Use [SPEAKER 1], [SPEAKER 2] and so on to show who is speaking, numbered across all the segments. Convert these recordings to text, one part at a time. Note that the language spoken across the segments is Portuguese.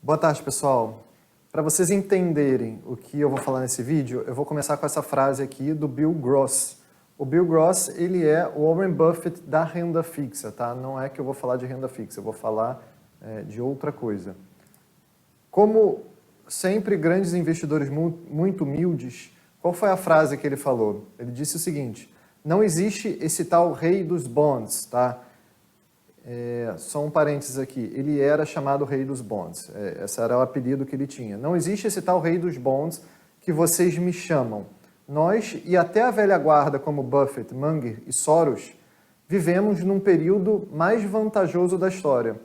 [SPEAKER 1] Boa tarde, pessoal. Para vocês entenderem o que eu vou falar nesse vídeo, eu vou começar com essa frase aqui do Bill Gross. O Bill Gross, ele é o Warren Buffett da renda fixa, tá? Não é que eu vou falar de renda fixa, eu vou falar de outra coisa. Como sempre grandes investidores muito humildes, qual foi a frase que ele falou? Ele disse o seguinte: não existe esse tal rei dos bonds, tá? Só um parênteses aqui, ele era chamado rei dos bonds, esse era o apelido que ele tinha. Não existe esse tal rei dos bonds que vocês me chamam. Nós, e até a velha guarda como Buffett, Munger e Soros, vivemos num período mais vantajoso da história.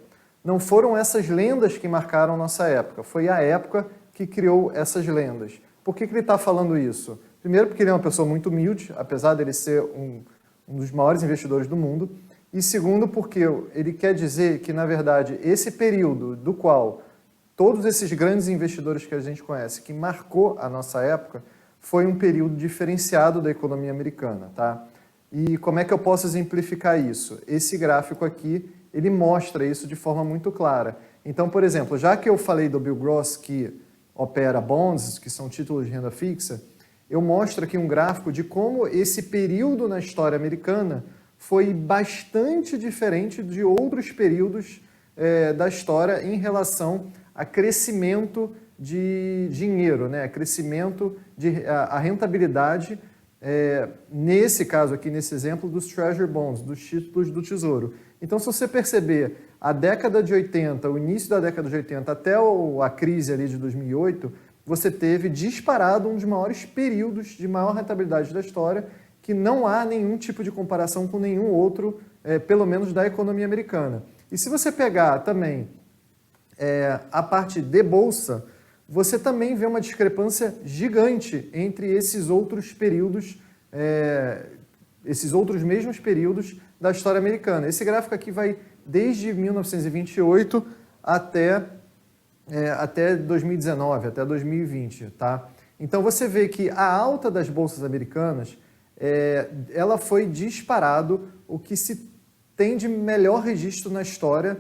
[SPEAKER 1] Não foram essas lendas que marcaram nossa época, foi a época que criou essas lendas. Por que ele está falando isso? Primeiro porque ele é uma pessoa muito humilde, apesar dele ser um dos maiores investidores do mundo. E segundo, porque ele quer dizer que, na verdade, esse período do qual todos esses grandes investidores que a gente conhece, que marcou a nossa época, foi um período diferenciado da economia americana, tá? E como é que eu posso exemplificar isso? Esse gráfico aqui, ele mostra isso de forma muito clara. Então, por exemplo, já que eu falei do Bill Gross, que opera bonds, que são títulos de renda fixa, eu mostro aqui um gráfico de como esse período na história americana foi bastante diferente de outros períodos da história em relação a crescimento de dinheiro, né? Crescimento a rentabilidade, nesse caso aqui, nesse exemplo, dos Treasury Bonds, dos títulos do Tesouro. Então, se você perceber, a década de 80, o início da década de 80 até a crise ali de 2008, você teve disparado um dos maiores períodos de maior rentabilidade da história, que não há nenhum tipo de comparação com nenhum outro, pelo menos da economia americana. E se você pegar também a parte de bolsa, você também vê uma discrepância gigante entre esses outros períodos, esses outros mesmos períodos da história americana. Esse gráfico aqui vai desde 1928 até 2019, até 2020, tá? Então você vê que a alta das bolsas americanas ela foi disparado o que se tem de melhor registro na história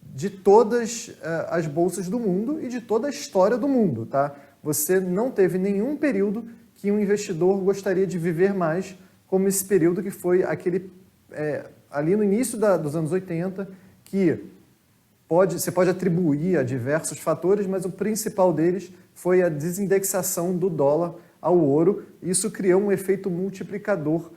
[SPEAKER 1] de todas as bolsas do mundo e de toda a história do mundo, tá? Você não teve nenhum período que um investidor gostaria de viver mais como esse período que foi aquele ali no início dos anos 80, que você pode atribuir a diversos fatores, mas o principal deles foi a desindexação do dólar ao ouro. Isso criou um efeito multiplicador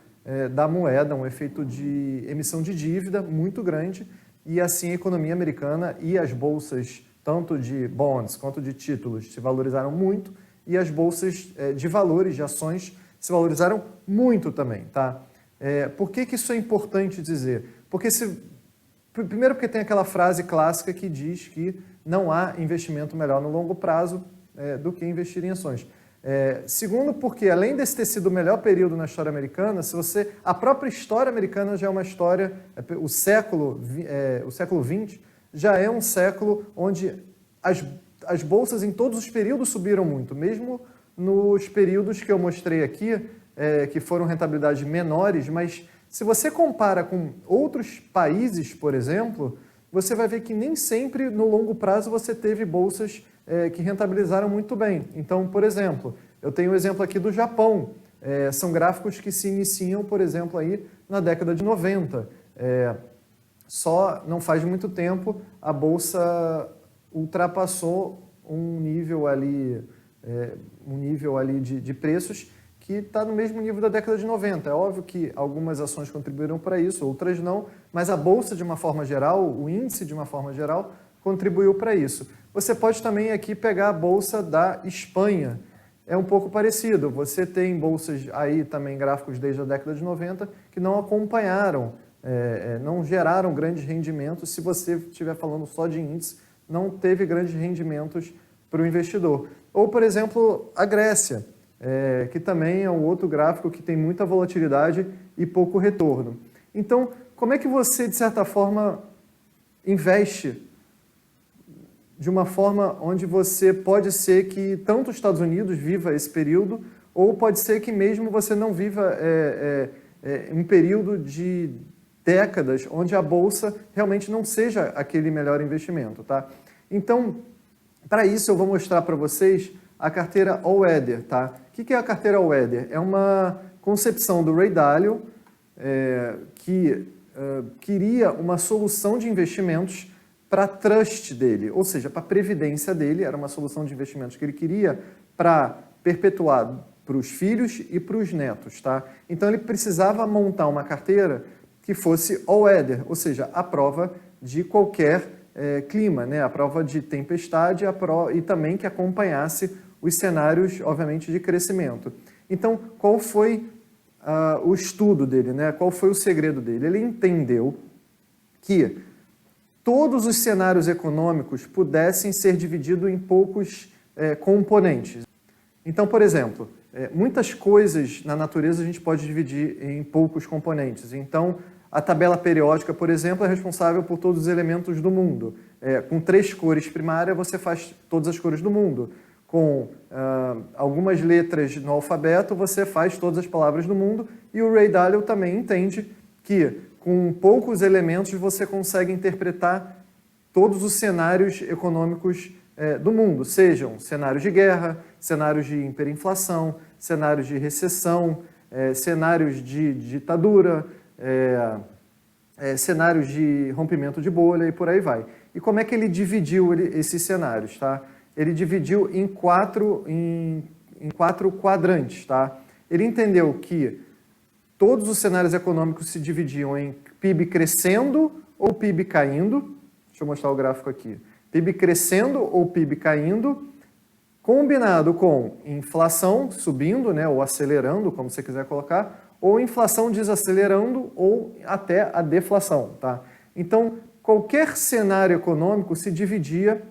[SPEAKER 1] da moeda, um efeito de emissão de dívida muito grande, e assim a economia americana e as bolsas, tanto de bonds quanto de títulos, se valorizaram muito, e as bolsas de valores, de ações, se valorizaram muito também, tá? Por que isso é importante dizer? Primeiro porque tem aquela frase clássica que diz que não há investimento melhor no longo prazo do que investir em ações. Segundo, porque além desse ter sido o melhor período na história americana, a própria história americana já é uma história, o século XX já é um século onde as bolsas em todos os períodos subiram muito, mesmo nos períodos que eu mostrei aqui, que foram rentabilidades menores, mas se você compara com outros países, por exemplo, você vai ver que nem sempre no longo prazo você teve bolsas que rentabilizaram muito bem. Então, por exemplo, eu tenho um exemplo aqui do Japão. São gráficos que se iniciam, por exemplo, aí na década de 90. Só não faz muito tempo a bolsa ultrapassou um nível ali de preços que está no mesmo nível da década de 90. É óbvio que algumas ações contribuíram para isso, outras não, mas a bolsa de uma forma geral, o índice de uma forma geral, contribuiu para isso. Você pode também aqui pegar a bolsa da Espanha. É um pouco parecido. Você tem bolsas aí também, gráficos desde a década de 90, que não acompanharam, não geraram grandes rendimentos. Se você estiver falando só de índice, não teve grandes rendimentos para o investidor. Ou, por exemplo, a Grécia, que também é um outro gráfico que tem muita volatilidade e pouco retorno. Então, como é que você, de certa forma, investe de uma forma onde pode ser que tanto os Estados Unidos viva esse período, ou pode ser que mesmo você não viva um período de décadas onde a bolsa realmente não seja aquele melhor investimento, tá? Então, Para isso, eu vou mostrar para vocês a carteira All-Weather, tá? O que é a carteira All-Weather? É uma concepção do Ray Dalio, que queria uma solução de investimentos para a trust dele, ou seja, para a previdência dele, era uma solução de investimentos que ele queria para perpetuar para os filhos e para os netos, tá? Então ele precisava montar uma carteira que fosse all-weather, ou seja, à prova de qualquer clima, né? À prova de tempestade e também que acompanhasse os cenários, obviamente, de crescimento. Então, qual foi o estudo dele, né? Qual foi o segredo dele? Ele entendeu que todos os cenários econômicos pudessem ser divididos em poucos componentes. Então, por exemplo, muitas coisas na natureza a gente pode dividir em poucos componentes. Então, a tabela periódica, por exemplo, é responsável por todos os elementos do mundo. Com 3 cores primárias, você faz todas as cores do mundo. Com algumas letras no alfabeto, você faz todas as palavras do mundo. E o Ray Dalio também entende que, com poucos elementos, você consegue interpretar todos os cenários econômicos do mundo, sejam cenários de guerra, cenários de hiperinflação, cenários de recessão, cenários de ditadura, cenários de rompimento de bolha e por aí vai. E como é que ele dividiu esses cenários, tá? Ele dividiu em quatro quadrantes, tá? Ele entendeu que todos os cenários econômicos se dividiam em PIB crescendo ou PIB caindo. Deixa eu mostrar o gráfico aqui. PIB crescendo ou PIB caindo, combinado com inflação subindo, né, ou acelerando, como você quiser colocar, ou inflação desacelerando ou até a deflação, tá? Então, qualquer cenário econômico se dividia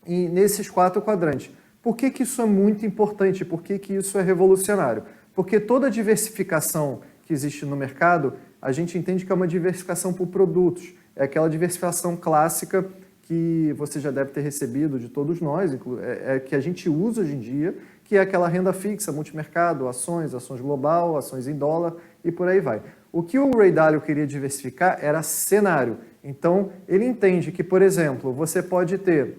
[SPEAKER 1] nesses 4 quadrantes. Por que isso é muito importante? Por que isso é revolucionário? Porque toda diversificação que existe no mercado, a gente entende que é uma diversificação por produtos. É aquela diversificação clássica que você já deve ter recebido de todos nós, que a gente usa hoje em dia, que é aquela renda fixa, multimercado, ações global, ações em dólar e por aí vai. O que o Ray Dalio queria diversificar era cenário. Então, ele entende que, por exemplo, você pode ter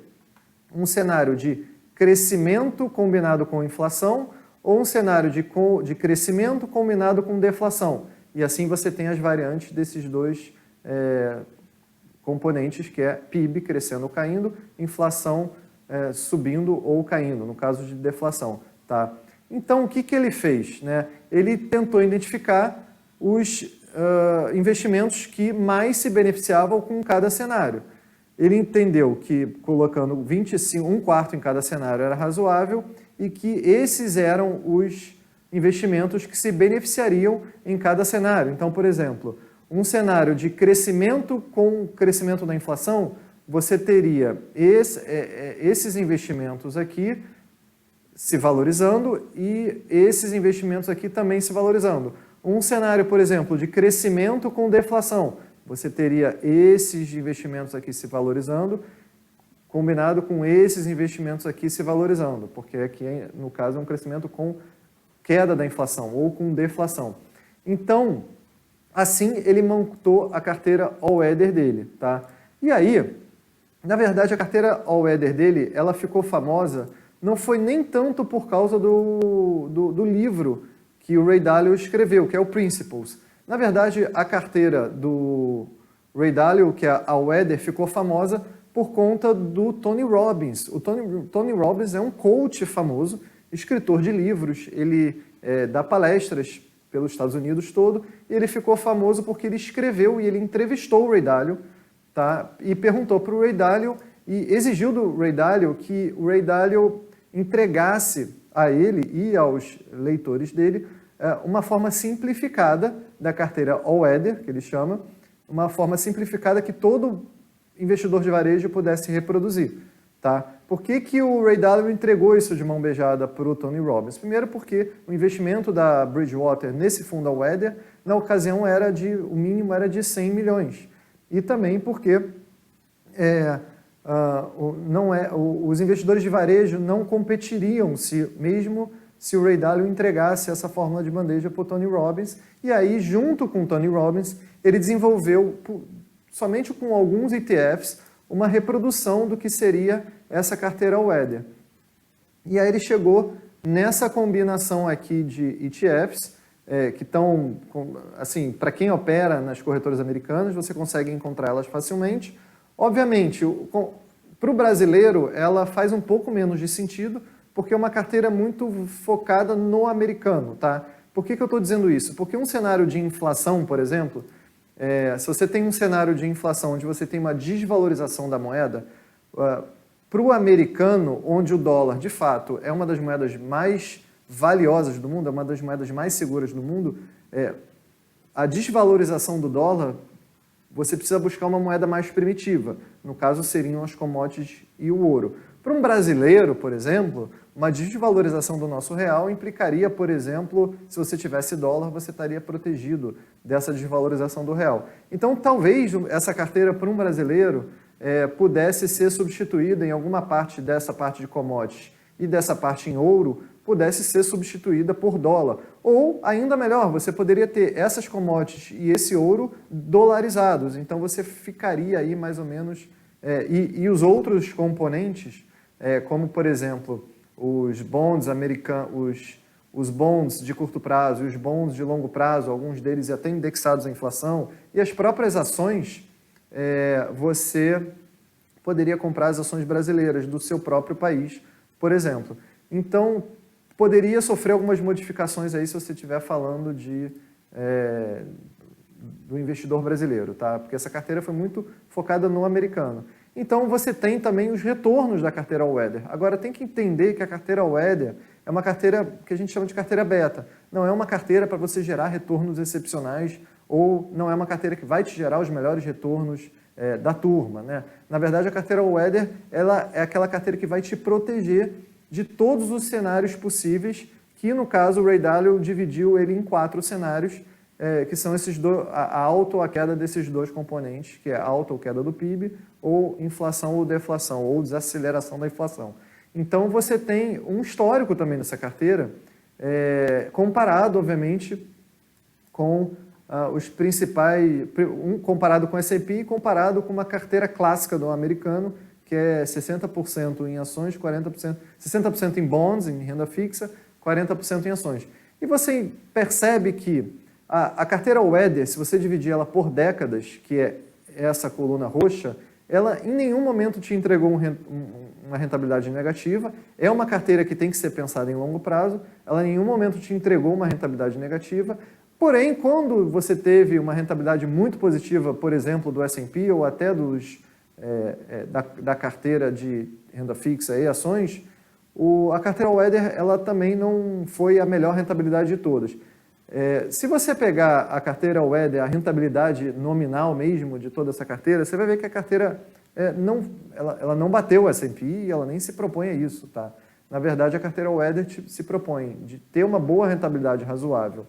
[SPEAKER 1] um cenário de crescimento combinado com inflação ou um cenário de crescimento combinado com deflação. E assim você tem as variantes desses dois componentes, que é PIB crescendo ou caindo, inflação subindo ou caindo, no caso de deflação. Tá? Então, o que ele fez? Né? Ele tentou identificar os investimentos que mais se beneficiavam com cada cenário. Ele entendeu que colocando 1 quarto em cada cenário era razoável e que esses eram os investimentos que se beneficiariam em cada cenário. Então, por exemplo, um cenário de crescimento com crescimento da inflação, você teria esses investimentos aqui se valorizando e esses investimentos aqui também se valorizando. Um cenário, por exemplo, de crescimento com deflação, você teria esses investimentos aqui se valorizando, combinado com esses investimentos aqui se valorizando, porque aqui, no caso, é um crescimento com queda da inflação ou com deflação. Então, assim, ele montou a carteira All-Weather dele, tá? E aí, na verdade, a carteira All-Weather dele, ela ficou famosa, não foi nem tanto por causa do livro que o Ray Dalio escreveu, que é o Principles. Na verdade, a carteira do Ray Dalio, que é a All-Weather, ficou famosa por conta do Tony Robbins. O Tony Robbins é um coach famoso, escritor de livros, ele dá palestras pelos Estados Unidos todo, e ele ficou famoso porque ele escreveu e ele entrevistou o Ray Dalio, tá? E perguntou para o Ray Dalio e exigiu do Ray Dalio que o Ray Dalio entregasse a ele e aos leitores dele uma forma simplificada da carteira All-Weather, que ele chama, uma forma simplificada que todo investidor de varejo pudesse reproduzir. Tá? Por que o Ray Dalio entregou isso de mão beijada para o Tony Robbins? Primeiro porque o investimento da Bridgewater nesse fundo All-Weather, na ocasião, o mínimo era de 100 milhões. E também porque os investidores de varejo não competiriam mesmo se o Ray Dalio entregasse essa fórmula de bandeja para o Tony Robbins. E aí, junto com o Tony Robbins, ele desenvolveu, somente com alguns ETFs, uma reprodução do que seria essa carteira Weather. E aí ele chegou nessa combinação aqui de ETFs, que estão, assim, para quem opera nas corretoras americanas, você consegue encontrar elas facilmente. Obviamente, para o brasileiro, ela faz um pouco menos de sentido, porque é uma carteira muito focada no americano, tá? Por que eu estou dizendo isso? Porque um cenário de inflação, por exemplo, se você tem um cenário de inflação onde você tem uma desvalorização da moeda, para o americano, onde o dólar, de fato, é uma das moedas mais valiosas do mundo, é uma das moedas mais seguras do mundo, a desvalorização do dólar, você precisa buscar uma moeda mais primitiva. No caso, seriam as commodities e o ouro. Para um brasileiro, por exemplo, uma desvalorização do nosso real implicaria, por exemplo, se você tivesse dólar, você estaria protegido dessa desvalorização do real. Então, talvez essa carteira para um brasileiro pudesse ser substituída em alguma parte dessa parte de commodities e dessa parte em ouro, pudesse ser substituída por dólar. Ou, ainda melhor, você poderia ter essas commodities e esse ouro dolarizados. Então, você ficaria aí mais ou menos... E os outros componentes, como, por exemplo, os bonds americanos, os bonds de curto prazo e os bonds de longo prazo, alguns deles até indexados à inflação, e as próprias ações, você poderia comprar as ações brasileiras do seu próprio país, por exemplo. Então, poderia sofrer algumas modificações aí se você estiver falando do investidor brasileiro, tá? Porque essa carteira foi muito focada no americano. Então, você tem também os retornos da carteira Weather. Agora, tem que entender que a carteira Weather é uma carteira que a gente chama de carteira beta. Não é uma carteira para você gerar retornos excepcionais ou não é uma carteira que vai te gerar os melhores retornos da turma, né? Na verdade, a carteira Weather, ela é aquela carteira que vai te proteger de todos os cenários possíveis, que no caso o Ray Dalio dividiu ele em 4 cenários, que são a alta ou a queda desses dois componentes, que é a alta ou queda do PIB, ou inflação ou deflação, ou desaceleração da inflação. Então você tem um histórico também nessa carteira, comparado, obviamente, com os principais, comparado com o S&P e comparado com uma carteira clássica do americano, que é 60% em ações, 60% em bonds, em renda fixa, 40% em ações. E você percebe que a carteira Weather, se você dividir ela por décadas, que é essa coluna roxa, ela em nenhum momento te entregou uma rentabilidade negativa, é uma carteira que tem que ser pensada em longo prazo, ela em nenhum momento te entregou uma rentabilidade negativa, porém, quando você teve uma rentabilidade muito positiva, por exemplo, do S&P ou até da carteira de renda fixa e ações, a carteira Weather ela também não foi a melhor rentabilidade de todas. Se você pegar a carteira Weather, a rentabilidade nominal mesmo de toda essa carteira, você vai ver que a carteira ela não bateu o S&P e ela nem se propõe a isso, tá? Na verdade, a carteira Weather se propõe de ter uma boa rentabilidade razoável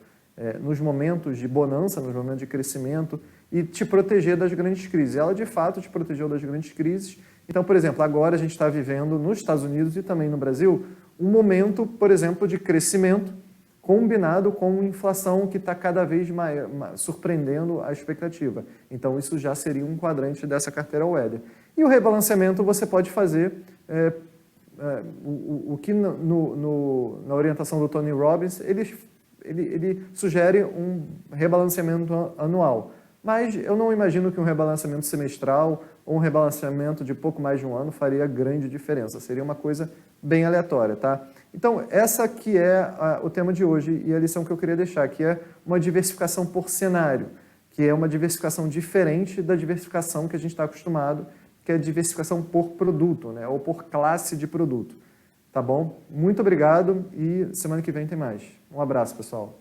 [SPEAKER 1] nos momentos de bonança, nos momentos de crescimento e te proteger das grandes crises. Ela, de fato, te protegeu das grandes crises. Então, por exemplo, agora a gente está vivendo nos Estados Unidos e também no Brasil um momento, por exemplo, de crescimento combinado com inflação que está cada vez mais surpreendendo a expectativa. Então, isso já seria um quadrante dessa carteira Weather. E o rebalanceamento você pode fazer, o que na orientação do Tony Robbins, ele sugere um rebalanceamento anual. Mas eu não imagino que um rebalanceamento semestral ou um rebalanceamento de pouco mais de um ano faria grande diferença. Seria uma coisa bem aleatória, tá? Então, essa que é o tema de hoje e a lição que eu queria deixar, que é uma diversificação por cenário, que é uma diversificação diferente da diversificação que a gente está acostumado, que é a diversificação por produto, né? Ou por classe de produto. Tá bom? Muito obrigado e semana que vem tem mais. Um abraço, pessoal.